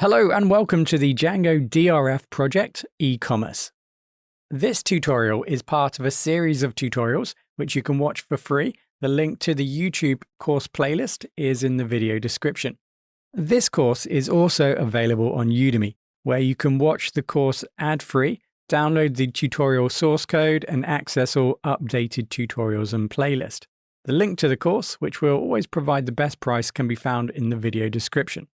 Hello and welcome to the Django DRF project, eCommerce. This tutorial is part of a series of tutorials which you can watch for free. The link to the YouTube course playlist is in the video description. This course is also available on Udemy, where you can watch the course ad-free, download the tutorial source code, and access all updated tutorials and playlist. The link to the course, which will always provide the best price, can be found in the video description.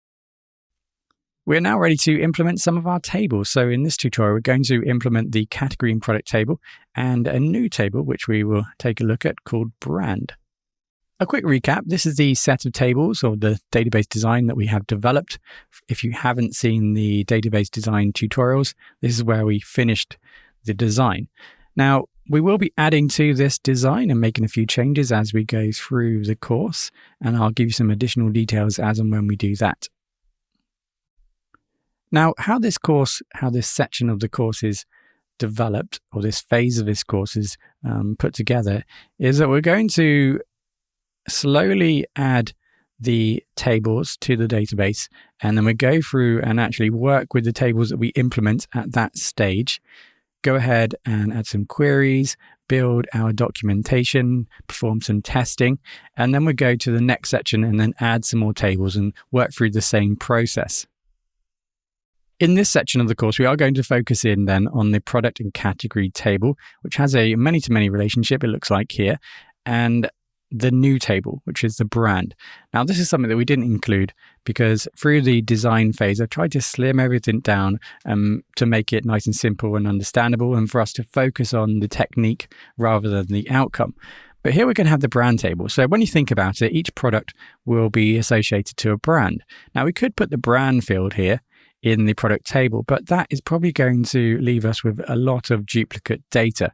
We're now ready to implement some of our tables. So in this tutorial, we're going to implement the category and product table and a new table, which we will take a look at, called brand. A quick recap, this is the set of tables or the database design that we have developed. If you haven't seen the database design tutorials, this is where we finished the design. Now, we will be adding to this design and making a few changes as we go through the course, and I'll give you some additional details as and when we do that. Now, how this section of the course is developed, or this phase of this course is put together, is that we're going to slowly add the tables to the database, and then we go through and actually work with the tables that we implement at that stage. Go ahead and add some queries, build our documentation, perform some testing, and then we go to the next section and then add some more tables and work through the same process. In this section of the course, we are going to focus in then on the product and category table, which has a many-to-many relationship, it looks like here, and the new table, which is the brand. Now, this is something that we didn't include because through the design phase, I've tried to slim everything down to make it nice and simple and understandable, and for us to focus on the technique rather than the outcome. But here we're going to have the brand table. So when you think about it, each product will be associated to a brand. Now, we could put the brand field here in the product table, but that is probably going to leave us with a lot of duplicate data.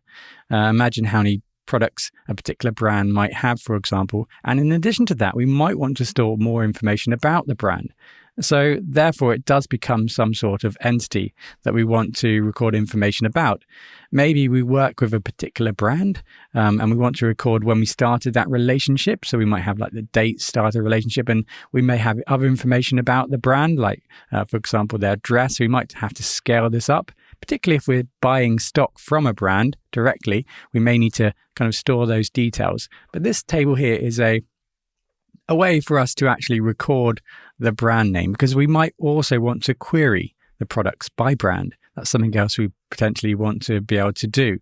Imagine how many products a particular brand might have, for example. And in addition to that, we might want to store more information about the brand. So therefore, it does become some sort of entity that we want to record information about. Maybe we work with a particular brand and we want to record when we started that relationship. So we might have like the date start a relationship, and we may have other information about the brand, like for example, their address. We might have to scale this up, particularly if we're buying stock from a brand directly. We may need to kind of store those details. But this table here is a way for us to actually record the brand name, because we might also want to query the products by brand. That's something else we potentially want to be able to do.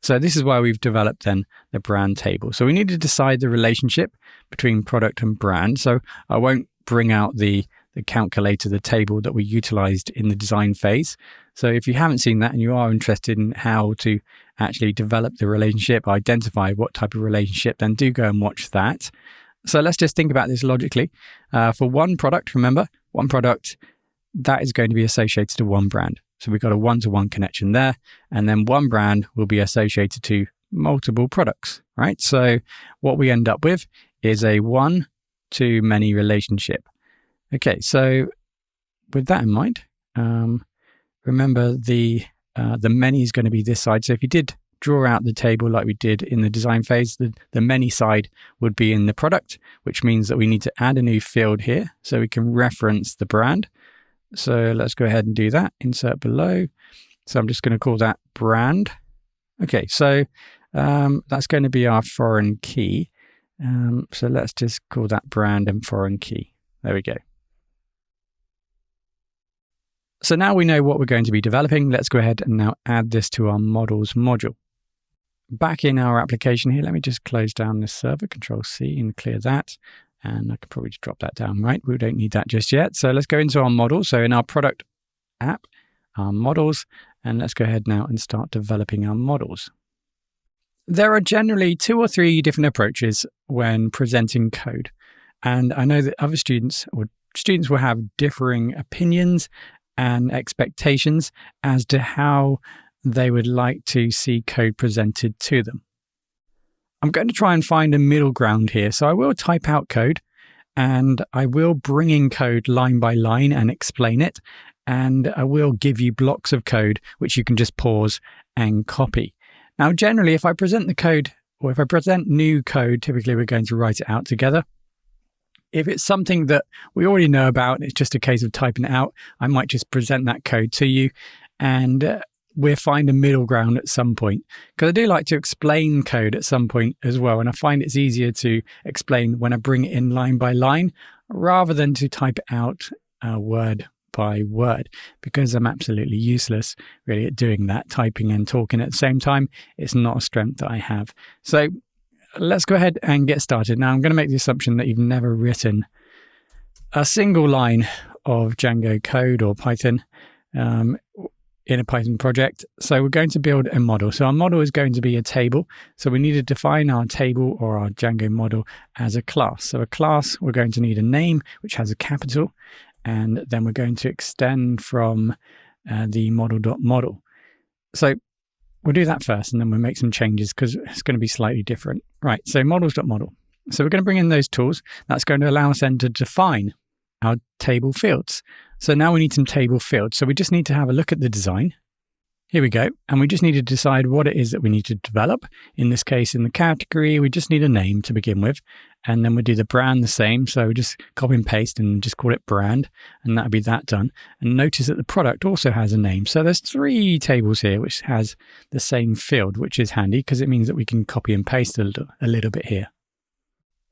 So this is why we've developed then the brand table. So we need to decide the relationship between product and brand. So I won't bring out the calculator, the table that we utilized in the design phase. So if you haven't seen that and you are interested in how to actually develop the relationship, identify what type of relationship, then do go and watch that. So let's just think about this logically. For one product, remember, one product, that is going to be associated to one brand. So we've got a one-to-one connection there. And then one brand will be associated to multiple products, right? So what we end up with is a one-to-many relationship. Okay, so with that in mind, remember the many is going to be this side. So if you did draw out the table like we did in the design phase, the many side would be in the product, which means that we need to add a new field here so we can reference the brand. So let's go ahead and do that. Insert below. So I'm just going to call that brand. Okay, so that's going to be our foreign key. So let's just call that brand and foreign key. There we go. So now we know what we're going to be developing. Let's go ahead and now add this to our models module. Back in our application here, let me just close down this server, Control-C, and clear that. And I could probably just drop that down, right? We don't need that just yet. So let's go into our model. So in our product app, our models, and let's go ahead now and start developing our models. There are generally 2 or 3 different approaches when presenting code. And I know that other students will have differing opinions and expectations as to how they would like to see code presented to them. I'm going to try and find a middle ground here. So I will type out code and I will bring in code line by line and explain it. And I will give you blocks of code which you can just pause and copy. Now, generally, if I present the code or if I present new code, typically we're going to write it out together. If it's something that we already know about, and it's just a case of typing it out, I might just present that code to you, and we'll find a middle ground at some point. Because I do like to explain code at some point as well, and I find it's easier to explain when I bring it in line by line, rather than to type it out word by word, because I'm absolutely useless really at doing that, typing and talking at the same time. It's not a strength that I have. So let's go ahead and get started. Now I'm going to make the assumption that you've never written a single line of Django code or Python in a Python project. So we're going to build a model. So our model is going to be a table. So we need to define our table or our Django model as a class. So a class, we're going to need a name which has a capital, and then we're going to extend from the model.model. So we'll do that first, and then we'll make some changes because it's going to be slightly different. Right, so models.model. So we're going to bring in those tools. That's going to allow us then to define our table fields. So now we need some table fields. So we just need to have a look at the design. Here we go. And we just need to decide what it is that we need to develop. In this case, in the category, we just need a name to begin with. And then we do the brand the same. So we just copy and paste and just call it brand. And that'll be that done. And notice that the product also has a name. So there's 3 tables here which has the same field, which is handy because it means that we can copy and paste a little bit here.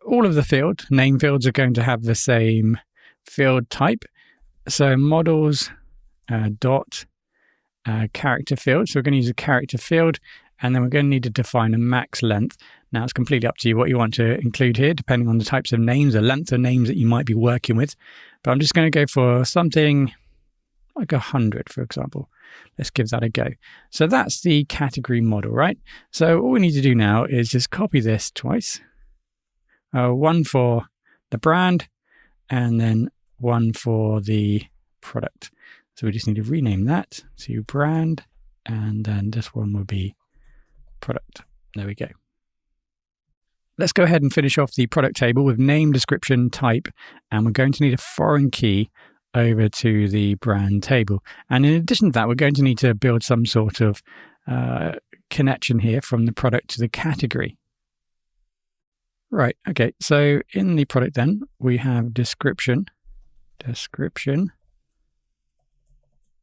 All of the name fields are going to have the same field type. So models dot character field. So we're going to use a character field, and then we're going to need to define a max length. Now it's completely up to you what you want to include here, depending on the types of names, the length of names that you might be working with. But I'm just going to go for something like 100, for example. Let's give that a go. So that's the category model, right? So all we need to do now is just copy this twice. One for the brand, and then one for the product. So we just need to rename that to brand, and then this one will be product. There we go. Let's go ahead and finish off the product table with name, description, type, and we're going to need a foreign key over to the brand table. And in addition to that, we're going to need to build some sort of connection here from the product to the category. Right, okay, so in the product then, we have description,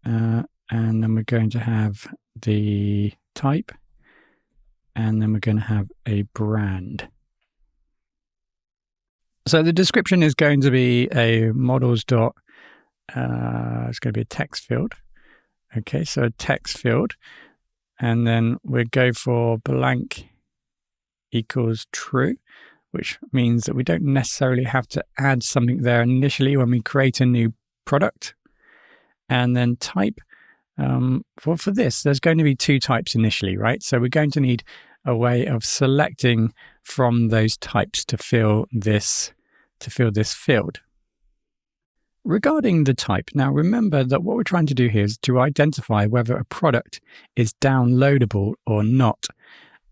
and then we're going to have the type, and then we're going to have a brand. So the description is going to be a models dot, it's going to be a text field. Okay, so a text field, and then we'll go for blank equals true, which means that we don't necessarily have to add something there initially when we create a new product. And then type, for this, there's going to be 2 types initially, right? So we're going to need a way of selecting from those types to fill this field. Regarding the type, now remember that what we're trying to do here is to identify whether a product is downloadable or not.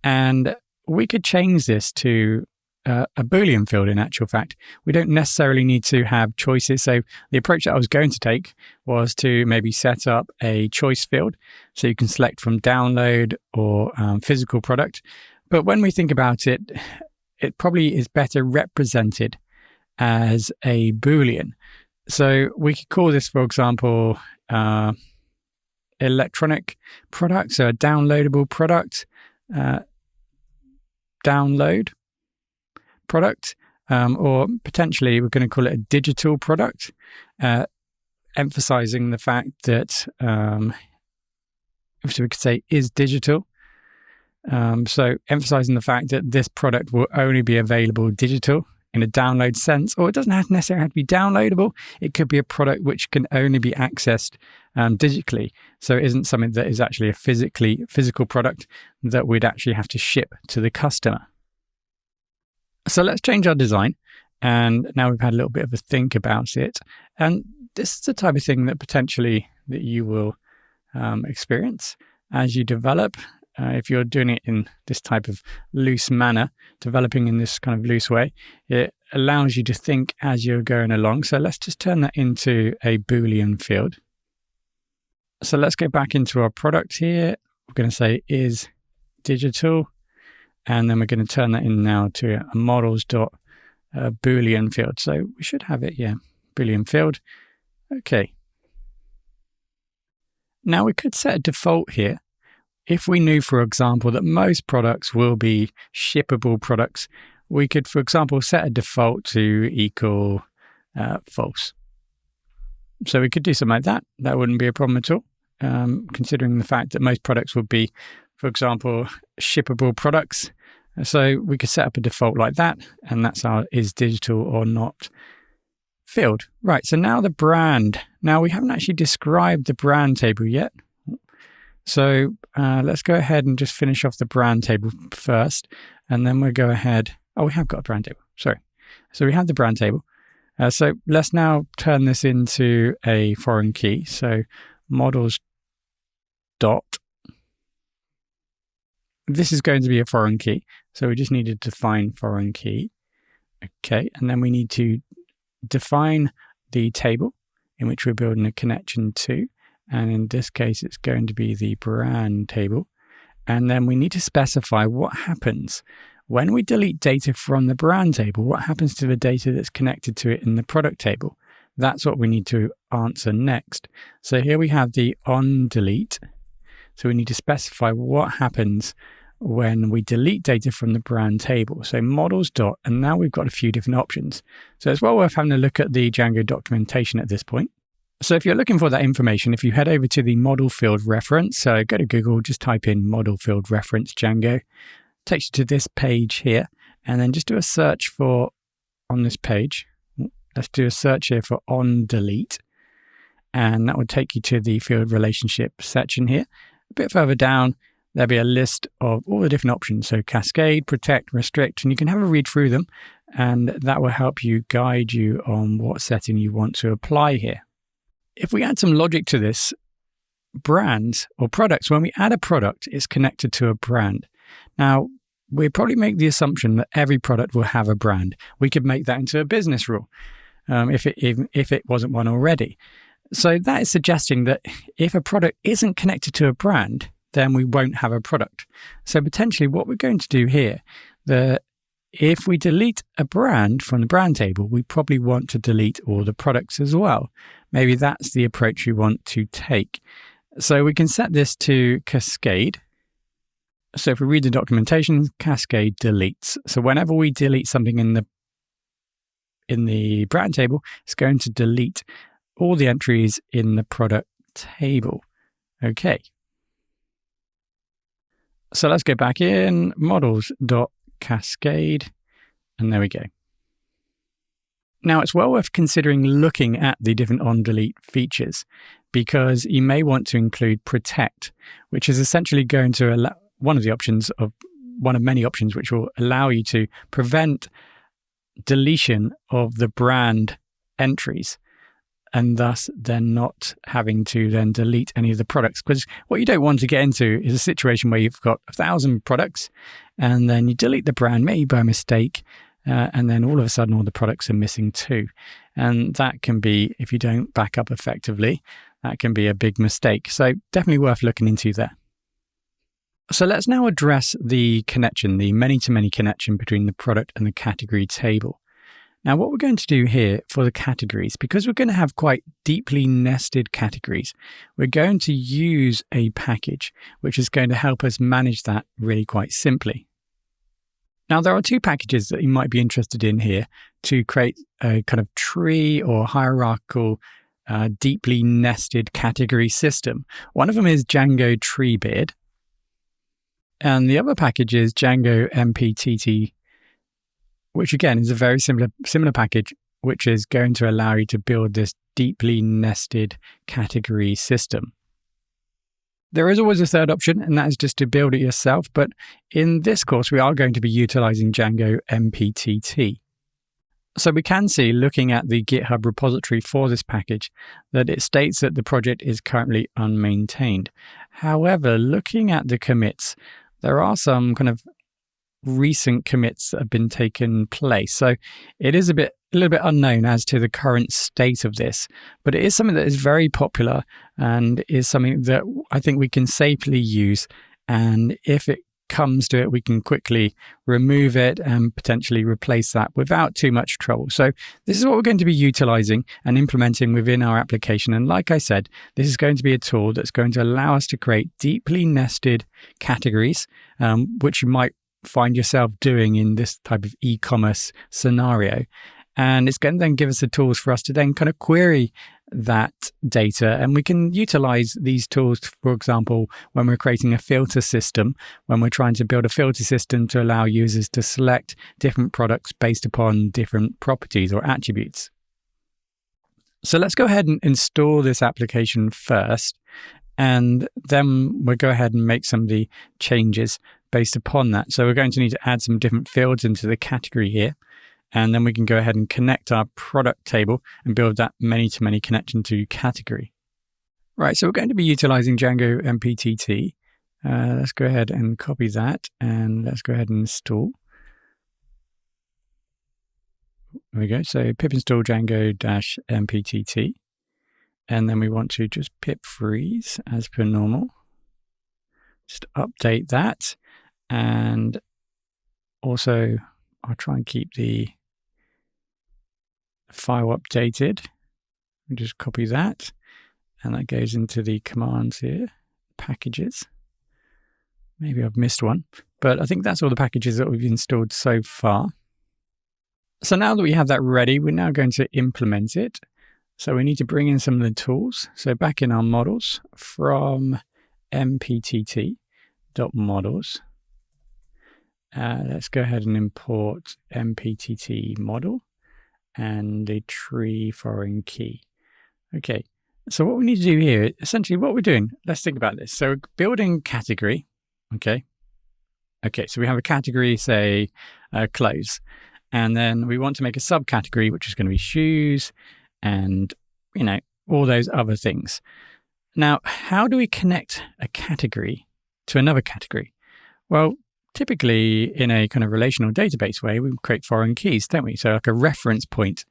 And we could change this to a Boolean field in actual fact. We don't necessarily need to have choices. So the approach that I was going to take was to maybe set up a choice field so you can select from download or physical product. But when we think about it, it probably is better represented as a Boolean. So we could call this, for example, electronic product, so a downloadable product, download product, or potentially we're going to call it a digital product, emphasizing the fact that, so we could say is digital. So emphasizing the fact that this product will only be available digital in a download sense, or it doesn't necessarily have to be downloadable. It could be a product which can only be accessed digitally. So it isn't something that is actually a physical product that we'd actually have to ship to the customer. So let's change our design. And now we've had a little bit of a think about it. And this is the type of thing that potentially that you will experience as you develop. If you're doing it in this type of loose manner, developing in this kind of loose way, it allows you to think as you're going along. So let's just turn that into a Boolean field. So let's go back into our product here. We're going to say is digital. And then we're going to turn that in now to a models dot Boolean field. So we should have it, yeah, Boolean field. Okay. Now we could set a default here. If we knew, for example, that most products will be shippable products, we could, for example, set a default to equal false. So we could do something like that. That wouldn't be a problem at all, considering the fact that most products would be, for example, shippable products. So we could set up a default like that, and that's our is digital or not field. Right, so now the brand. Now we haven't actually described the brand table yet. So let's go ahead and just finish off the brand table first, and then we'll go ahead. Oh, we have got a brand table. Sorry. So we have the brand table. So let's now turn this into a foreign key. So models dot. This is going to be a foreign key. So we just need to define foreign key. Okay. And then we need to define the table in which we're building a connection to. And in this case, it's going to be the brand table. And then we need to specify what happens when we delete data from the brand table. What happens to the data that's connected to it in the product table? That's what we need to answer next. So here we have the on delete. So we need to specify what happens when we delete data from the brand table. So models dot, and now we've got a few different options. So it's well worth having a look at the Django documentation at this point. So if you're looking for that information, if you head over to the model field reference, so go to Google, just type in model field reference Django, takes you to this page here, and then just do a search for on this page. Let's do a search here for on delete, and that will take you to the field relationship section here. A bit further down, there'll be a list of all the different options. So cascade, protect, restrict, and you can have a read through them, and that will help you guide you on what setting you want to apply here. If we add some logic to this, brands or products, when we add a product, it's connected to a brand. Now, we probably make the assumption that every product will have a brand. We could make that into a business rule if it wasn't one already. So that is suggesting that if a product isn't connected to a brand, then we won't have a product. So potentially what we're going to do here, if we delete a brand from the brand table, we probably want to delete all the products as well. Maybe that's the approach we want to take. So we can set this to cascade. So if we read the documentation, cascade deletes. So whenever we delete something in the brand table, it's going to delete all the entries in the product table. Okay. So let's go back in models.cascade, and there we go. Now it's well worth considering looking at the different on-delete features, because you may want to include protect, which is essentially going to allow one of many options which will allow you to prevent deletion of the brand entries, and thus then not having to then delete any of the products. Because what you don't want to get into is a situation where you've got 1,000 products and then you delete the brand, maybe by mistake, and then all of a sudden all the products are missing too. And that can be, if you don't back up effectively, that can be a big mistake. So definitely worth looking into there. So let's now address the connection, the many-to-many connection between the product and the category table. Now, what we're going to do here for the categories, because we're going to have quite deeply nested categories, we're going to use a package, which is going to help us manage that really quite simply. Now, there are two packages that you might be interested in here to create a kind of tree or hierarchical, deeply nested category system. One of them is Django Treebeard, and the other package is Django MPTT, which again is a very similar package, which is going to allow you to build this deeply nested category system. There is always a third option, and that is just to build it yourself. But in this course, we are going to be utilizing Django MPTT. So we can see, looking at the GitHub repository for this package, that it states that the project is currently unmaintained. However, looking at the commits, there are some kind of recent commits that have been taken place. So it is a little bit unknown as to the current state of this, but it is something that is very popular and is something that I think we can safely use. And if it comes to it, we can quickly remove it and potentially replace that without too much trouble. So this is what we're going to be utilizing and implementing within our application. And like I said, this is going to be a tool that's going to allow us to create deeply nested categories, which you might find yourself doing in this type of e-commerce scenario. And it's going to then give us the tools for us to then kind of query that data. And we can utilize these tools, for example, when we're creating a filter system, when we're trying to build a filter system to allow users to select different products based upon different properties or attributes. So let's go ahead and install this application first, and then we'll go ahead and make some of the changes based upon that. So we're going to need to add some different fields into the category here. And then we can go ahead and connect our product table and build that many-to-many connection to category. Right, so we're going to be utilizing Django MPTT. Let's go ahead and copy that, and let's go ahead and install. There we go. So pip install Django-MPTT. And then we want to just pip freeze as per normal. Just update that. And also, I'll try and keep the file updated. We'll just copy that, and that goes into the commands here, packages. Maybe I've missed one, but I think that's all the packages that we've installed so far. So now that we have that ready, we're now going to implement it. So we need to bring in some of the tools. So back in our models from MPTT.models, let's go ahead and import MPTT model and the tree foreign key. Okay, so what we need to do here, essentially what we're doing, let's think about this. So we're building category, okay, so we have a category, say, clothes, and then we want to make a subcategory, which is going to be shoes and, you know, all those other things. Now, how do we connect a category to another category? Well, typically in a kind of relational database way, we create foreign keys, don't we? So like a reference point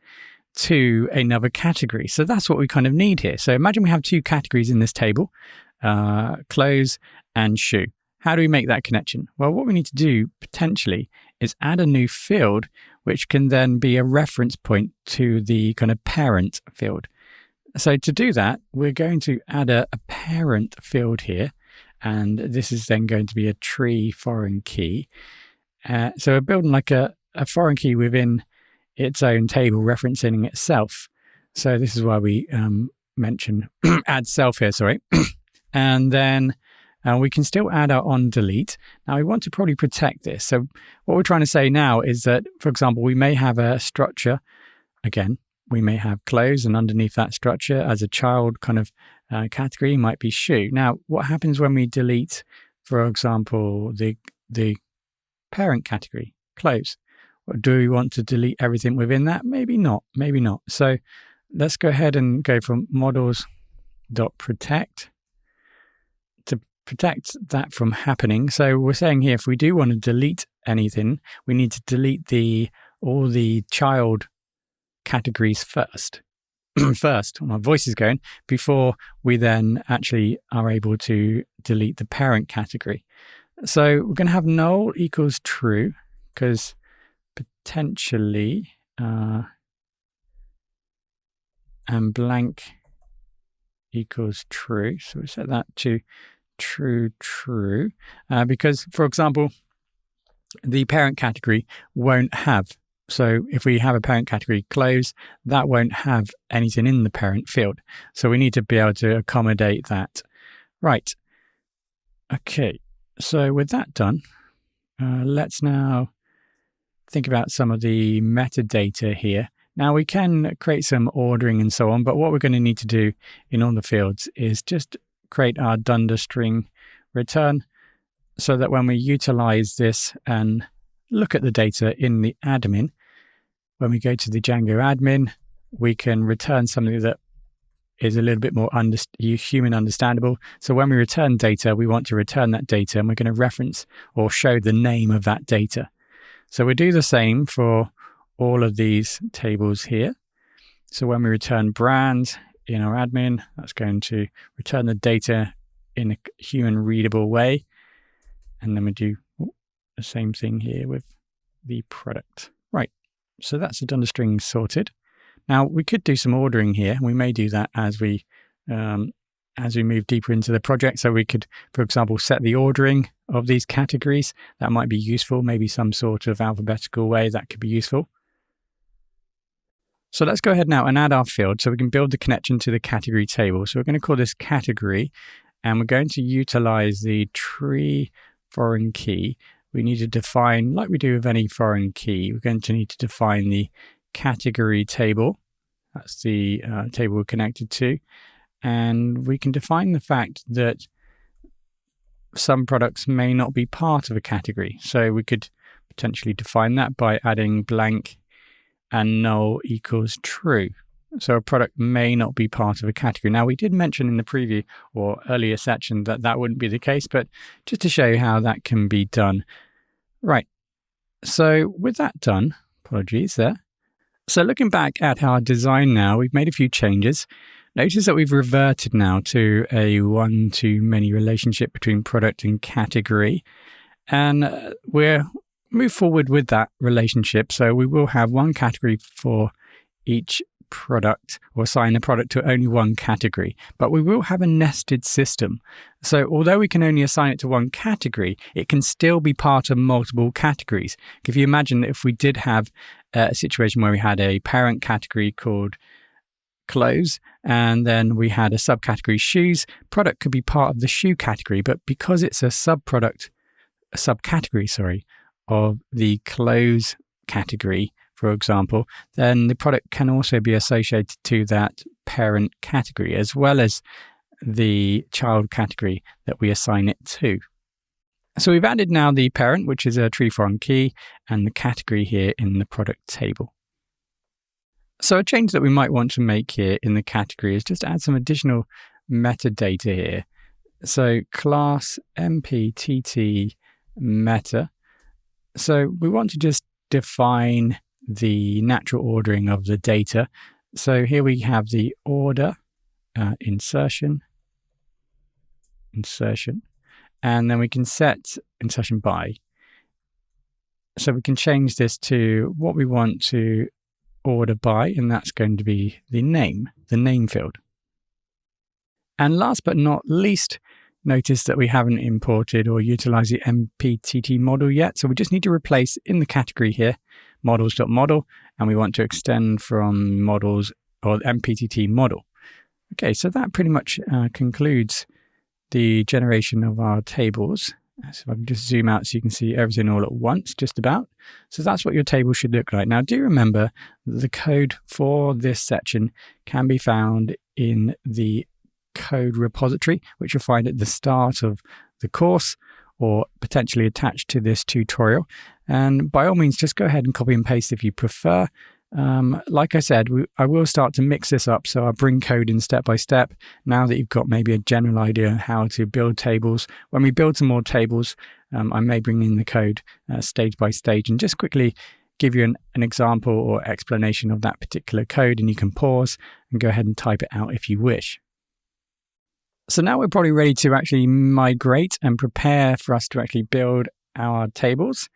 to another category. So that's what we kind of need here. So imagine we have two categories in this table, clothes and shoe. How do we make that connection? Well, what we need to do potentially is add a new field, which can then be a reference point to the kind of parent field. So to do that, we're going to add a parent field here. And this is then going to be a tree foreign key. So we're building like a foreign key within its own table referencing itself. So this is why we mention add self here, sorry. And then we can still add our on delete. Now we want to probably protect this. So what we're trying to say now is that, for example, we may have a structure. Again, we may have clothes, and underneath that structure as a child kind of category might be shoe. Now, what happens when we delete, for example, the parent category, clothes? Or do we want to delete everything within that? Maybe not, maybe not. So let's go ahead and go from models.protect to protect that from happening. So we're saying here, if we do want to delete anything, we need to delete all the child categories first. My voice is going, before we then actually are able to delete the parent category. So we're going to have null equals true, because potentially and blank equals true. So we set that to true, because, for example, the parent category won't have. So if we have a parent category clothes, that won't have anything in the parent field. So we need to be able to accommodate that. Right. Okay. So with that done, let's now think about some of the metadata here. Now we can create some ordering and so on, but what we're going to need to do in all the fields is just create our dunder string return, so that when we utilize this and look at the data in the admin, when we go to the Django admin, we can return something that is a little bit more human understandable. So when we return data, we want to return that data, and we're going to reference or show the name of that data. So we do the same for all of these tables here. So when we return brand in our admin, that's going to return the data in a human readable way. And then we do the same thing here with the product. Right, so that's the Dunder string sorted. Now we could do some ordering here. We may do that as we move deeper into the project. So we could, for example, set the ordering of these categories. That might be useful. Maybe some sort of alphabetical way that could be useful. So let's go ahead now and add our field so we can build the connection to the category table. So we're going to call this category, and we're going to utilize the tree foreign key. We need to define, like we do with any foreign key, we're going to need to define the category table. That's the table we're connected to. And we can define the fact that some products may not be part of a category. So we could potentially define that by adding blank and null equals true. So a product may not be part of a category. Now, we did mention in the preview or earlier section that that wouldn't be the case, but just to show you how that can be done. Right. So with that done, apologies there. So looking back at our design now, we've made a few changes. Notice that we've reverted now to a one-to-many relationship between product and category. And we're move forward with that relationship. So we will have one category for each product, or assign a product to only one category, but we will have a nested system. So although we can only assign it to one category, it can still be part of multiple categories. If you imagine that if we did have a situation where we had a parent category called clothes, and then we had a subcategory shoes, product could be part of the shoe category, but because it's a subcategory, of the clothes category, for example, then the product can also be associated to that parent category as well as the child category that we assign it to. So we've added now the parent, which is a tree foreign key, and the category here in the product table. So a change that we might want to make here in the category is just add some additional metadata here. So class MPTT meta. So we want to just define the natural ordering of the data. So here we have the order, insertion, and then we can set insertion by. So we can change this to what we want to order by, and that's going to be the name field. And last but not least, notice that we haven't imported or utilized the MPTT model yet. So we just need to replace in the category here, models.model, and we want to extend from models or MPTT model. Okay, so that pretty much concludes the generation of our tables. So if I can just zoom out so you can see everything all at once, just about. So that's what your table should look like. Now, do remember that the code for this section can be found in the code repository, which you'll find at the start of the course or potentially attached to this tutorial. And by all means, just go ahead and copy and paste if you prefer. Like I said, I will start to mix this up, so I'll bring code in step by step. Now that you've got maybe a general idea how to build tables, when we build some more tables, I may bring in the code stage by stage and just quickly give you an example or explanation of that particular code, and you can pause and go ahead and type it out if you wish. So now we're probably ready to actually migrate and prepare for us to actually build our tables.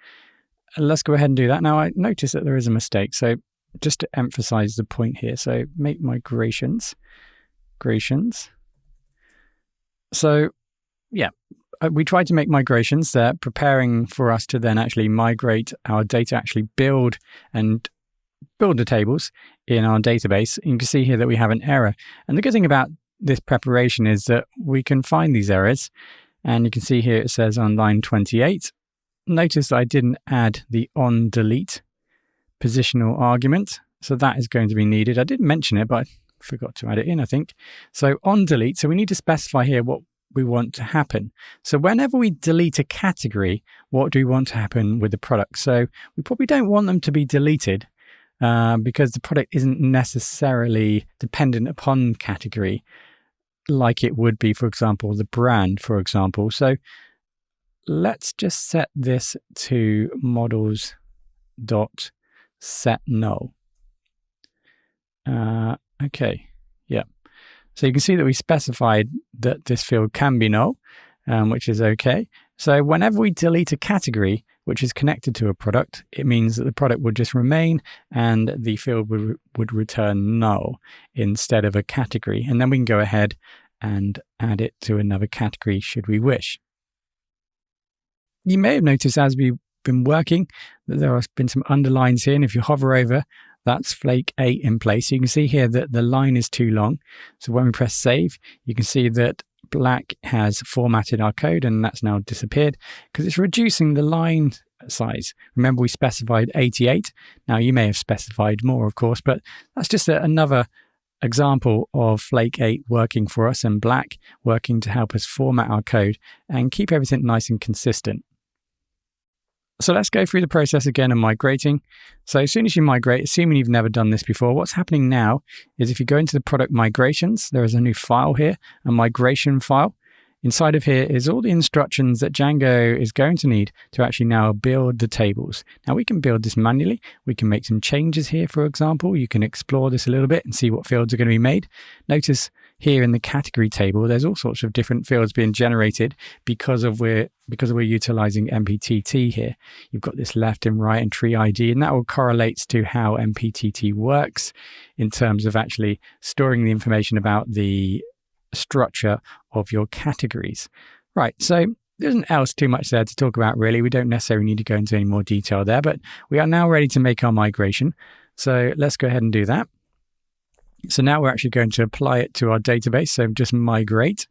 Let's go ahead and do that. Now I notice that there is a mistake. So just to emphasize the point here. So make migrations. So yeah, we tried to make migrations there, preparing for us to then actually migrate our data, actually build the tables in our database. You can see here that we have an error. And the good thing about this preparation is that we can find these errors, and you can see here it says on line 28. Notice that I didn't add the on delete positional argument, so that is going to be needed. I did mention it, but I forgot to add it in, I think. So on delete, so we need to specify here what we want to happen. So whenever we delete a category, what do we want to happen with the product? So we probably don't want them to be deleted because the product isn't necessarily dependent upon category like it would be, for example, the brand, for example. So let's just set this to models.setNull. Okay, yeah. So you can see that we specified that this field can be null, which is okay. So whenever we delete a category, which is connected to a product, it means that the product would just remain and the field would return null instead of a category. And then we can go ahead and add it to another category should we wish. You may have noticed as we've been working that there have been some underlines here, and if you hover over, that's flake 8 in place. So you can see here that the line is too long. So when we press save, you can see that black has formatted our code, and that's now disappeared because it's reducing the line size. Remember, we specified 88. Now you may have specified more, of course, but that's just another example of flake 8 working for us and black working to help us format our code and keep everything nice and consistent. So let's go through the process again of migrating. So as soon as you migrate, assuming you've never done this before, what's happening now is if you go into the product migrations, there is a new file here, a migration file. Inside of here is all the instructions that Django is going to need to actually now build the tables. Now we can build this manually. We can make some changes here, for example. You can explore this a little bit and see what fields are going to be made. Notice here in the category table, there's all sorts of different fields being generated because we're utilizing MPTT here. You've got this left and right and tree ID, and that all correlates to how MPTT works in terms of actually storing the information about the structure of your categories. Right, so there isn't else too much there to talk about really. We don't necessarily need to go into any more detail there, but we are now ready to make our migration. So let's go ahead and do that. So now we're actually going to apply it to our database. So just migrate,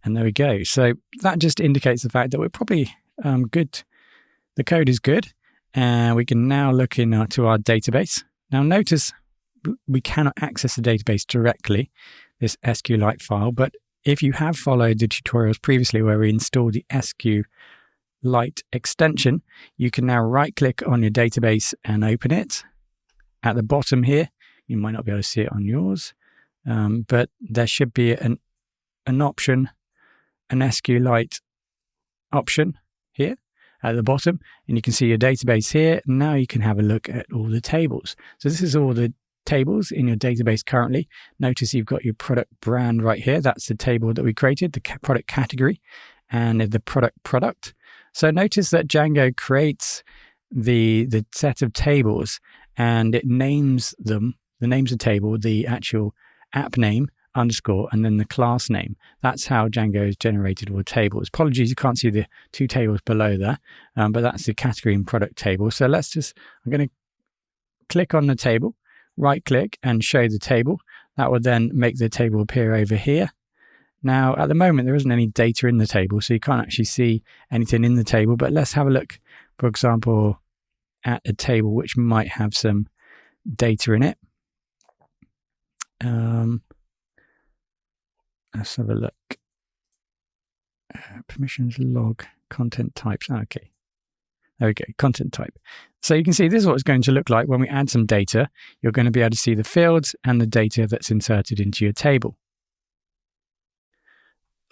and there we go. So that just indicates the fact that we're probably good. The code is good, and we can now look into our database. Now notice we cannot access the database directly, this SQLite file, but if you have followed the tutorials previously where we installed the SQLite extension, you can now right-click on your database and open it. At the bottom here, you might not be able to see it on yours, but there should be an option, an SQLite option here at the bottom, and you can see your database here. Now you can have a look at all the tables. So this is all the tables in your database currently. Notice you've got your product brand right here. That's the table that we created, the product category, and the product. So notice that Django creates the set of tables, and it names them. The name's a table, the actual app name, underscore, and then the class name. That's how Django has generated all the tables. Apologies, you can't see the two tables below there, but that's the category and product table. So I'm going to click on the table, right click and show the table. That will then make the table appear over here. Now, at the moment, there isn't any data in the table, so you can't actually see anything in the table, but let's have a look, for example, at a table which might have some data in it. Let's have a look. Permissions, log, content types. Okay. There we go, content type. So you can see this is what it's going to look like when we add some data. You're going to be able to see the fields and the data that's inserted into your table.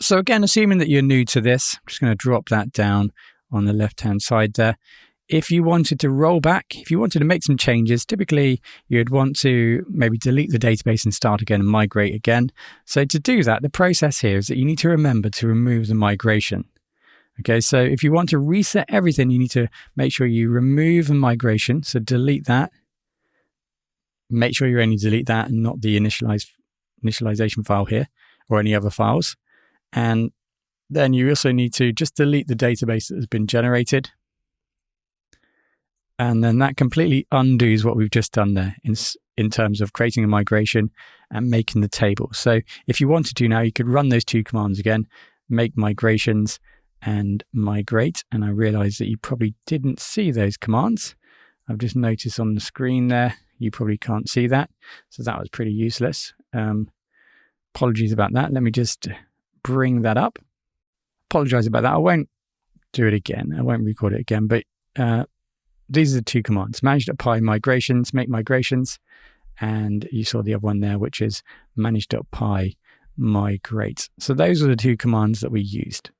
So again, assuming that you're new to this, I'm just going to drop that down on the left-hand side there. If you wanted to roll back, if you wanted to make some changes, typically you'd want to maybe delete the database and start again and migrate again. So to do that, the process here is that you need to remember to remove the migration. Okay, so if you want to reset everything, you need to make sure you remove the migration. So delete that. Make sure you only delete that and not the initialization file here or any other files. And then you also need to just delete the database that has been generated. And then that completely undoes what we've just done there in terms of creating a migration and making the table. So if you wanted to now, you could run those two commands again, make migrations and migrate. And I realized that you probably didn't see those commands. I've just noticed on the screen there, you probably can't see that. So that was pretty useless. Apologies about that. Let me just bring that up. Apologize about that. I won't do it again. I won't record it again, but these are the two commands, manage.py migrations, make migrations, and you saw the other one there, which is manage.py migrate. So those are the two commands that we used.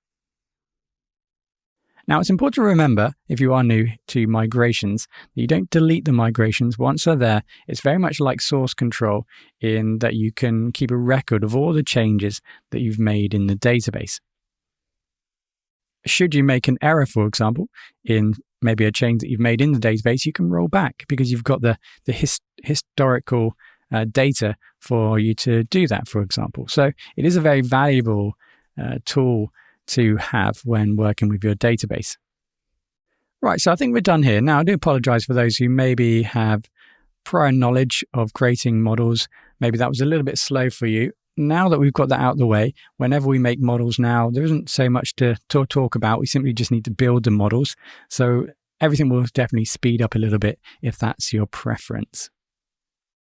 Now, it's important to remember, if you are new to migrations, that you don't delete the migrations. Once they're there, it's very much like source control in that you can keep a record of all the changes that you've made in the database. Should you make an error, for example, in maybe a change that you've made in the database, you can roll back because you've got the historical data for you to do that, for example. So it is a very valuable tool to have when working with your database. Right, so I think we're done here. Now, I do apologize for those who maybe have prior knowledge of creating models. Maybe that was a little bit slow for you. Now that we've got that out of the way, whenever we make models now, there isn't so much to talk about. We simply just need to build the models. So everything will definitely speed up a little bit if that's your preference.